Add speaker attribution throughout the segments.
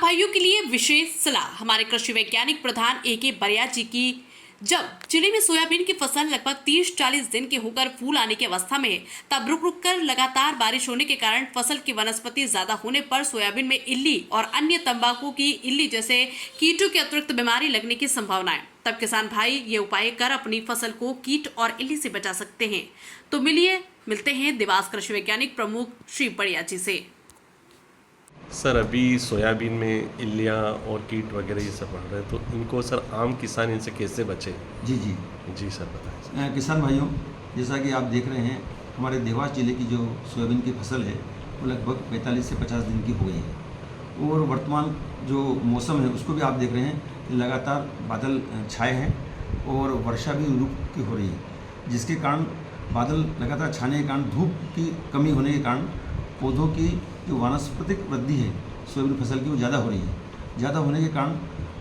Speaker 1: भाइयों के लिए विशेष सलाह। हमारे कृषि वैज्ञानिक प्रधान A.K. बरिया जी की जब जिले में सोयाबीन की फसल लगभग 30-40 दिन के होकर फूल आने की अवस्था में, तब रुक रुक कर लगातार बारिश होने के कारण फसल की वनस्पति ज्यादा होने पर सोयाबीन में इल्ली और अन्य तंबाकू की इल्ली जैसे कीटों के अतिरिक्त बीमारी लगने की संभावना है। तब किसान भाई ये उपाय कर अपनी फसल को कीट और इल्ली से बचा सकते हैं। तो मिलते हैं देवास कृषि वैज्ञानिक प्रमुख श्री बरिया जी से।
Speaker 2: सर, अभी सोयाबीन में इल्लियाँ और कीट वगैरह ये सब बढ़ रहे हैं, तो इनको सर आम किसान इनसे कैसे बचे?
Speaker 3: जी
Speaker 2: सर बताएं।
Speaker 3: किसान भाइयों, जैसा कि आप देख रहे हैं, हमारे देवास ज़िले की जो सोयाबीन की फसल है वो लगभग 45 से 50 दिन की हो गई है और वर्तमान जो मौसम है उसको भी आप देख रहे हैं कि लगातार बादल छाए हैं और वर्षा भी रुक की हो रही है, जिसके कारण बादल लगातार छाने के कारण धूप की कमी होने के कारण पौधों की जो वानस्पतिक वृद्धि है सोयाबीन फसल की वो ज़्यादा हो रही है। ज़्यादा होने के कारण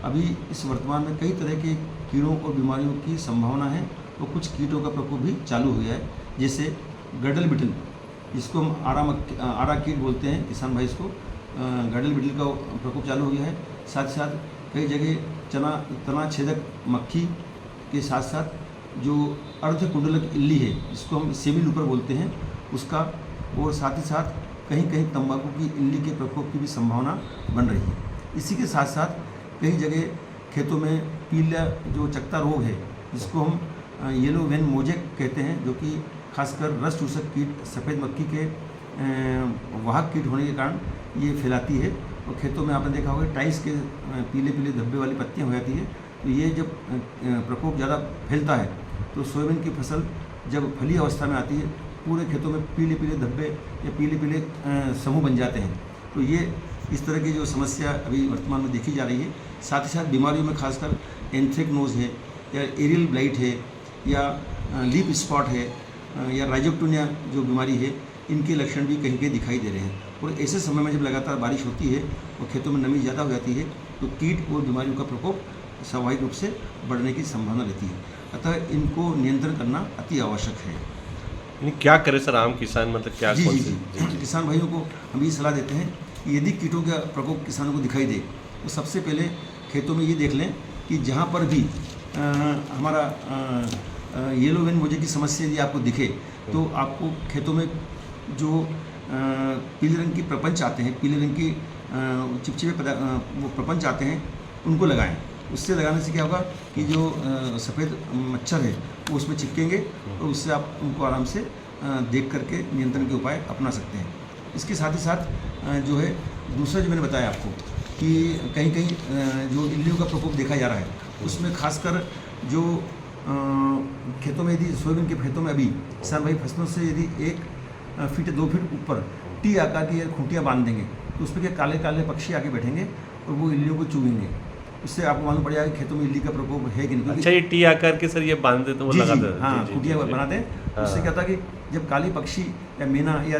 Speaker 3: अभी इस वर्तमान में कई तरह के कीड़ों और बीमारियों की संभावना है और कुछ कीटों का प्रकोप भी चालू हो गया है, जैसे गडल बिटल, जिसको हम आरा कीट बोलते हैं किसान भाई, इसको गडल बिटल का प्रकोप चालू हो गया है। साथ ही साथ कई जगह तना छेदक मक्खी के साथ साथ जो अर्धकुंडलक इल्ली है, जिसको हम सेमी लूपर बोलते हैं, उसका, और साथ ही साथ कहीं कहीं तंबाकू की इल्ली के प्रकोप की भी संभावना बन रही है। इसी के साथ साथ कई जगह खेतों में पीला जो चकता रोग है, जिसको हम येलो वेन मोजेक कहते हैं, जो कि खासकर रस चूसक कीट सफ़ेद मक्खी के वाहक कीट होने के कारण ये फैलाती है। और खेतों में आपने देखा होगा टाइल्स के पीले पीले धब्बे वाली पत्तियाँ हो जाती है। तो ये जब प्रकोप ज़्यादा फैलता है तो सोयाबीन की फसल जब फली अवस्था में आती है, पूरे खेतों में पीले पीले धब्बे या पीले पीले समूह बन जाते हैं। तो ये इस तरह की जो समस्या अभी वर्तमान में देखी जा रही है। साथ ही साथ बीमारियों में खासकर एंथ्रेक्नोज है या एरियल ब्लाइट है या लीफ स्पॉट है या राइजोक्टोनिया जो बीमारी है, इनके लक्षण भी कहीं कहीं दिखाई दे रहे हैं। और ऐसे समय में जब लगातार बारिश होती है और खेतों में नमी ज़्यादा हो जाती है तो कीट और बीमारियों का प्रकोप स्वाभाविक रूप से बढ़ने की संभावना रहती है। अतः इनको नियंत्रण करना अति आवश्यक है।
Speaker 2: क्या करे सर आम किसान, मतलब क्या?
Speaker 3: जी, किसान भाइयों को हम ये सलाह देते हैं कि यदि कीटों का प्रकोप किसानों को दिखाई दे तो सबसे पहले खेतों में ये देख लें कि जहाँ पर भी हमारा येलो वेन मोजेक की समस्या यदि आपको दिखे तो आपको खेतों में जो पीले रंग की प्रपंच आते हैं, पीले रंग की चिपचिपे वो प्रपंच आते हैं, उनको लगाएं। उससे लगाने से क्या होगा कि जो सफ़ेद मच्छर है वो उसमें चिपकेंगे और उससे आप उनको आराम से देख करके नियंत्रण के उपाय अपना सकते हैं। इसके साथ ही साथ जो है दूसरा जो मैंने बताया आपको कि कहीं कहीं जो इल्लियों का प्रकोप देखा जा रहा है, उसमें खासकर जो खेतों में यदि सोयाबीन के खेतों में अभी किसान भाई फसलों से यदि 1 फीट 2 फीट ऊपर टी आकार की खूंटियाँ बांध देंगे तो उस पर क्या काले काले पक्षी आके बैठेंगे और वो इल्लियों को चुगेंगे। उससे आपको मालूम पड़ जाएगा कि खेतों में इल्ली का प्रकोप है कि नहीं।
Speaker 2: अच्छा, ये टी आकार के सर ये बांधते तो वो लगाते हैं?
Speaker 3: हाँ, खूंटियाँ बनाते हैं। उससे क्या होता है कि जब काली पक्षी या मैना या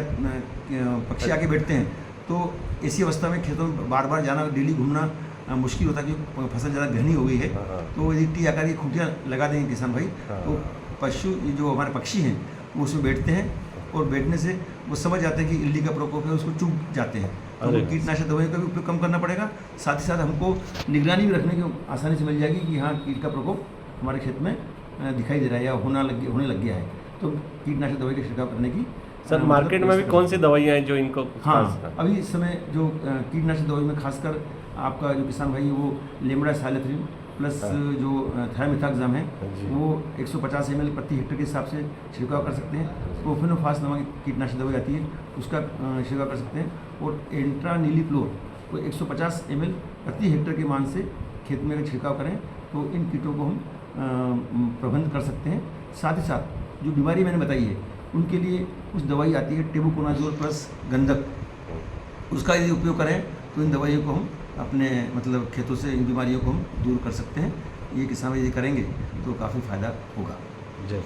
Speaker 3: पक्षी आके बैठते हैं तो ऐसी अवस्था में खेतों में बार बार जाना, डेली घूमना मुश्किल होता है कि फसल ज़्यादा घनी हो गई है। तो यदि टी आकार की खूंटियाँ लगा देंगे किसान भाई तो पशु जो हमारे पक्षी हैं वो उसमें बैठते हैं और बैठने से वो समझ जाते हैं कि इल्ली का प्रकोप है, उसको चुग जाते हैं। तो कीटनाशक दवाइयों का भी उपयोग कम करना पड़ेगा। साथ ही साथ हमको निगरानी भी रखने की आसानी से मिल जाएगी कि हाँ, कीट का प्रकोप हमारे खेत में दिखाई दे रहा है या होने लग गया है, तो कीटनाशक दवाई का छिड़काव करने की।
Speaker 2: सर मार्केट में भी कौन सी दवाइयाँ हैं जो इनको?
Speaker 3: हाँ, अभी इस समय जो कीटनाशक दवाई में खासकर आपका जो किसान भाई वो लेमडासाइलोथ्रिन प्लस जो थायमिथाक्साम है वो 150 ml प्रति हेक्टेयर के हिसाब से छिड़काव कर सकते हैं। प्रोफेनोफास नामक कीटनाशक दवाई आती है, उसका छिड़काव कर सकते हैं। और एंट्रानीलीप्लोर को 150 ml प्रति हेक्टेयर के मान से खेत में अगर छिड़काव करें तो इन कीटों को हम प्रबंध कर सकते हैं। साथ ही साथ जो बीमारी मैंने बताई है उनके लिए कुछ दवाई आती है टेबुकोनाजोल प्लस गंधक, उसका यदि उपयोग करें तो इन दवाइयों को हम अपने मतलब खेतों से इन बीमारियों को हम दूर कर सकते हैं। ये किसान यदि करेंगे तो काफ़ी फ़ायदा होगा।
Speaker 2: जय।